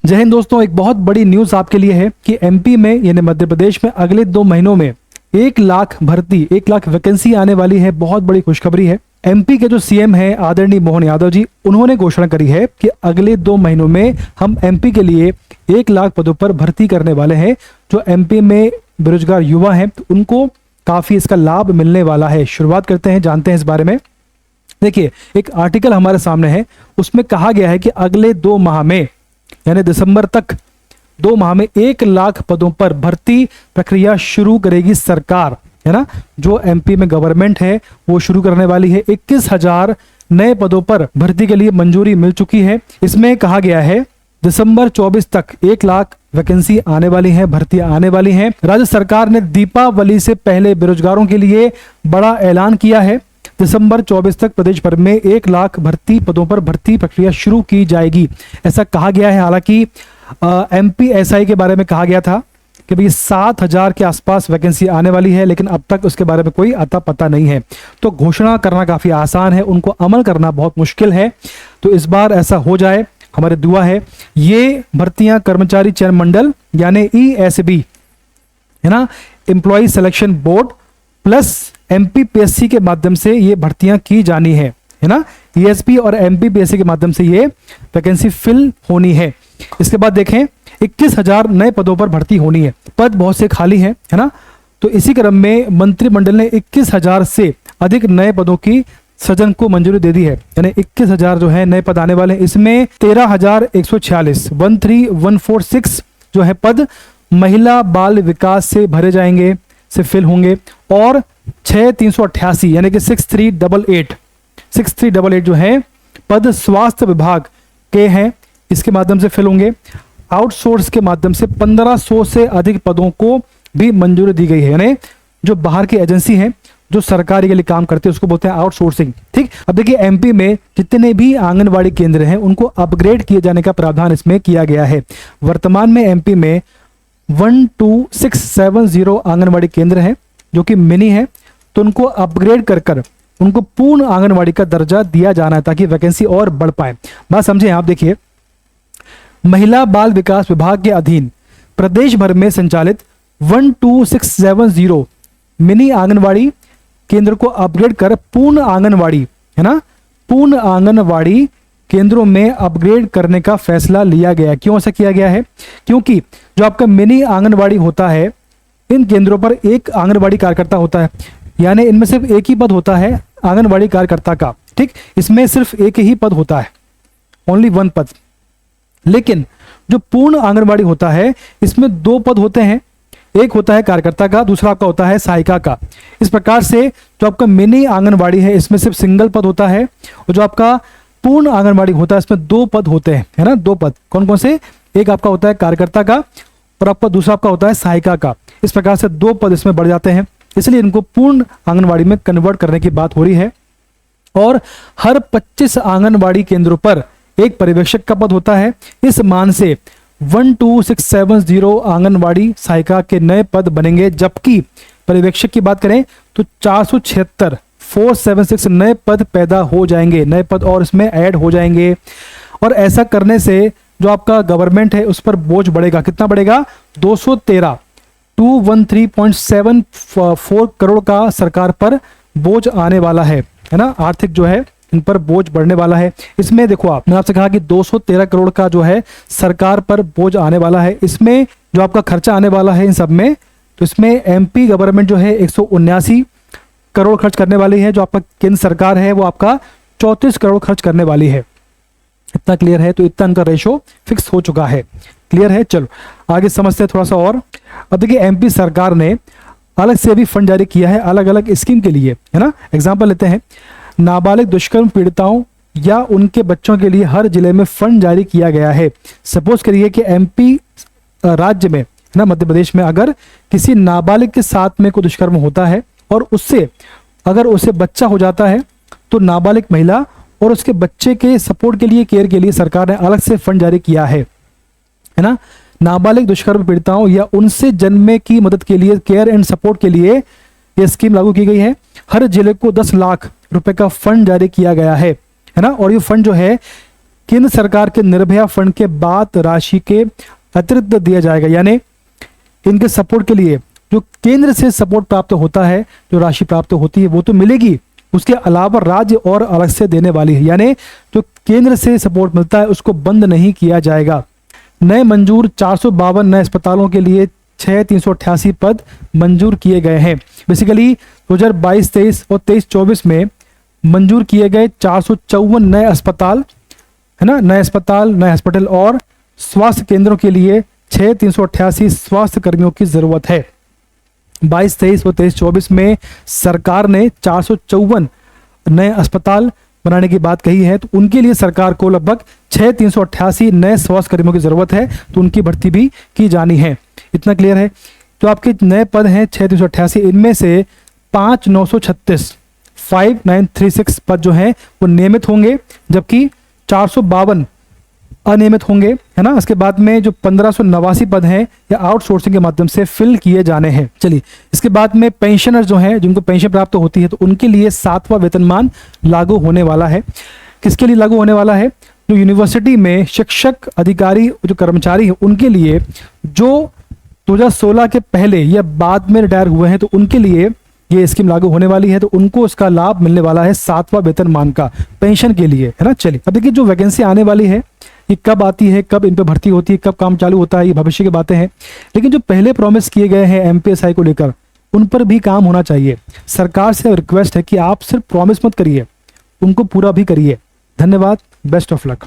जय हिंद दोस्तों, एक बहुत बड़ी न्यूज आपके लिए है कि एमपी में यानी मध्य प्रदेश में अगले 2 महीनों में 1 लाख भर्ती 1 लाख वैकेंसी आने वाली है। बहुत बड़ी खुशखबरी है। एमपी के जो सीएम है आदरणीय मोहन यादव जी, उन्होंने घोषणा करी है कि अगले 2 महीनों में हम एमपी के लिए 1 लाख पदों पर भर्ती करने वाले हैं। जो एमपी में बेरोजगार युवा हैं तो उनको काफी इसका लाभ मिलने वाला है। शुरुआत करते हैं, जानते हैं इस बारे में। देखिए, एक आर्टिकल हमारे सामने है, उसमें कहा गया है कि अगले 2 माह में यानी दिसंबर तक 2 माह में 1 लाख पदों पर भर्ती प्रक्रिया शुरू करेगी सरकार, है ना। जो एमपी में गवर्नमेंट है वो शुरू करने वाली है। 21,000 नए पदों पर भर्ती के लिए मंजूरी मिल चुकी है। इसमें कहा गया है दिसंबर 24 तक 1 लाख वैकेंसी आने वाली है, भर्ती आने वाली है। राज्य सरकार ने दीपावली से पहले बेरोजगारों के लिए बड़ा ऐलान किया है। दिसंबर 24 तक प्रदेश भर में 1 लाख भर्ती पदों पर भर्ती प्रक्रिया शुरू की जाएगी, ऐसा कहा गया है। हालांकि एमपीएसआई के बारे में कहा गया था कि भाई 7,000 के आसपास वैकेंसी आने वाली है, लेकिन अब तक उसके बारे में कोई अता पता नहीं है। तो घोषणा करना काफी आसान है, उनको अमल करना बहुत मुश्किल है। तो इस बार ऐसा हो जाए, हमारी दुआ है। ये भर्तियां कर्मचारी चयन मंडल यानी ईएसबी, है ना, employ selection board plus MPPSC के माध्यम से ये भर्तियां की जानी है ना। ईएसपी और एमपीपीएससी के माध्यम से ये वैकेंसी फिल होनी है। इसके बाद देखें 21,000 नए पदों पर भर्ती होनी है। पद बहुत से खाली है ना। तो इसी क्रम में मंत्रिमंडल ने 21,000 से अधिक नए पदों की सृजन को मंजूरी दे दी है। यानी 21,000 जो है नए पद आने वाले हैं। इसमें 13,146 जो है पद महिला बाल विकास से भरे जाएंगे, से फिल होंगे। और 6,388 यानी कि 6,388 जो है पद स्वास्थ्य विभाग के हैं, इसके माध्यम से फिल होंगे। आउटसोर्स के माध्यम से 1,500 से अधिक पदों को भी मंजूरी दी गई है। यानी जो बाहर की एजेंसी है जो सरकारी के लिए काम करते हैं उसको बोलते हैं आउटसोर्सिंग। ठीक, अब देखिए एमपी में जितने भी आंगनवाड़ी केंद्र हैं उनको अपग्रेड किए जाने का प्रावधान इसमें किया गया है। वर्तमान में एमपी में 12,670 आंगनवाड़ी केंद्र हैं जो कि मिनी है। तो उनको अपग्रेड कर उनको पूर्ण आंगनवाड़ी का दर्जा दिया जाना है ताकि वैकेंसी और बढ़ पाए। बात समझें आप। देखिए, महिला बाल विकास विभाग के अधीन प्रदेश भर में संचालित 12,670 मिनी आंगनवाड़ी केंद्र को अपग्रेड कर पूर्ण आंगनवाड़ी, है ना, पूर्ण आंगनवाड़ी केंद्रों में अपग्रेड करने का फैसला लिया गया। क्यों ऐसा किया गया है? क्योंकि जो आपका मिनी आंगनवाड़ी होता है, इन केंद्रों पर एक आंगनवाड़ी कार्यकर्ता होता है, यानी इनमें सिर्फ एक ही पद होता है आंगनवाड़ी कार्यकर्ता का। ठीक, इसमें सिर्फ एक ही पद होता है, ओनली 1 पद। लेकिन जो पूर्ण आंगनवाड़ी होता है इसमें 2 पद होते हैं, एक होता है कार्यकर्ता का, दूसरा आपका होता है सहायिका का। इस प्रकार से जो आपका मिनी आंगनवाड़ी है इसमें सिर्फ सिंगल पद होता है, और जो आपका पूर्ण आंगनवाड़ी होता है इसमें 2 पद होते हैं, है ना। 2 पद कौन कौन से? एक आपका होता है कार्यकर्ता का और आपका दूसरा आपका होता है सहायिका का। इस प्रकार से 2 पद इसमें बढ़ जाते हैं, इसलिए इनको पूर्ण आंगनवाड़ी में कन्वर्ट करने की बात हो रही है। और हर 25 आंगनवाड़ी केंद्रों पर एक पर्यवेक्षक का पद होता है। इस मान से 12,670 आंगनवाड़ी सहायिका के नए पद बनेंगे, जबकि पर्यवेक्षक की बात करें तो 476 नए पद पैदा हो जाएंगे, नए पद और इसमें ऐड हो जाएंगे। और ऐसा करने से जो आपका गवर्नमेंट है उस पर बोझ बढ़ेगा। कितना बढ़ेगा? 213.74 करोड़ का सरकार पर बोझ आने वाला है ना। आर्थिक जो है इन पर बोझ बढ़ने वाला है। इसमें देखो, मैंने आपसे कहा कि 213 करोड़ का जो है सरकार पर बोझ आने वाला है। इसमें जो आपका खर्चा आने वाला है इन सब में, तो इसमें एमपी गवर्नमेंट जो है 179 करोड़ खर्च करने वाली है। जो आपका केंद्र सरकार है वो आपका 34 करोड़ खर्च करने वाली है। इतना क्लियर है? तो इतना इनका रेशो फिक्स हो चुका है। क्लियर है? चलो आगे समझते हैं थोड़ा सा और। अब देखिए, एमपी सरकार ने अलग से भी फंड जारी किया है अलग अलग स्कीम के लिए, है ना। एग्जाम्पल लेते हैं, नाबालिग दुष्कर्म पीड़िताओं या उनके बच्चों के लिए हर जिले में फंड जारी किया गया है। सपोज करिए कि एमपी राज्य में, ना मध्य प्रदेश में, अगर किसी नाबालिग के साथ में कोई दुष्कर्म होता है और उससे अगर उसे बच्चा हो जाता है, तो नाबालिग महिला और उसके बच्चे के सपोर्ट के लिए, केयर के लिए सरकार ने अलग से फंड जारी किया है ना। नाबालिग दुष्कर्म पीड़िताओं या उनसे जन्मे की मदद के लिए, केयर एंड सपोर्ट के लिए यह स्कीम लागू की गई है। हर जिले को 10 लाख रुपए का फंड जारी किया गया है ना। और ये फंड जो है केंद्र सरकार के निर्भया फंड के बाद राशि के अतिरिक्त दिया जाएगा, यानी इनके सपोर्ट के लिए जो केंद्र से सपोर्ट प्राप्त होता है, जो राशि प्राप्त होती है वो तो मिलेगी, उसके अलावा राज्य और अलग से देने वाली है, यानी जो केंद्र से सपोर्ट मिलता है उसको बंद नहीं किया जाएगा। नए मंजूर 452 नए अस्पतालों के लिए 6,388 पद मंजूर किए गए हैं। बेसिकली 2022-23 और 23-24 में मंजूर किए गए 454 नए अस्पताल, है ना, नए अस्पताल, नए हॉस्पिटल और स्वास्थ्य केंद्रों के लिए 6,388 स्वास्थ्य कर्मियों की जरूरत है। 22-23 और 23-24 में सरकार ने 454 नए अस्पताल बनाने की बात कही है, तो उनके लिए सरकार को लगभग 6,388 नए स्वास्थ्य कर्मियों की जरूरत है, तो उनकी भर्ती भी की जानी है। इतना क्लियर है। तो आपके नए पद हैं 6,388, इनमें से 5,936 पद जो हैं वो नियमित होंगे, जबकि 452 अनियमित होंगे, है ना। इसके बाद में जो 1589 पद हैं या आउटसोर्सिंग के माध्यम से फिल किए जाने हैं। चलिए, इसके बाद में पेंशनर जो हैं, जिनको पेंशन प्राप्त होती है, तो उनके लिए 7वां वेतनमान लागू होने वाला है। किसके लिए लागू होने वाला है? जो यूनिवर्सिटी में शिक्षक, अधिकारी, जो कर्मचारी है, उनके लिए जो 2016 के पहले या बाद में रिटायर हुए हैं, तो उनके लिए ये स्कीम लागू होने वाली है, तो उनको इसका लाभ मिलने वाला है 7वां वेतनमान का पेंशन के लिए, है ना। चलिए, अब देखिए जो वैकेंसी आने वाली है ये कब आती है, कब इन पे भर्ती होती है, कब काम चालू होता है, ये भविष्य की बातें हैं। लेकिन जो पहले प्रॉमिस किए गए हैं एमपीएसआई को लेकर, उन पर भी काम होना चाहिए। सरकार से रिक्वेस्ट है कि आप सिर्फ प्रॉमिस मत करिए, उनको पूरा भी करिए। धन्यवाद, बेस्ट ऑफ लक।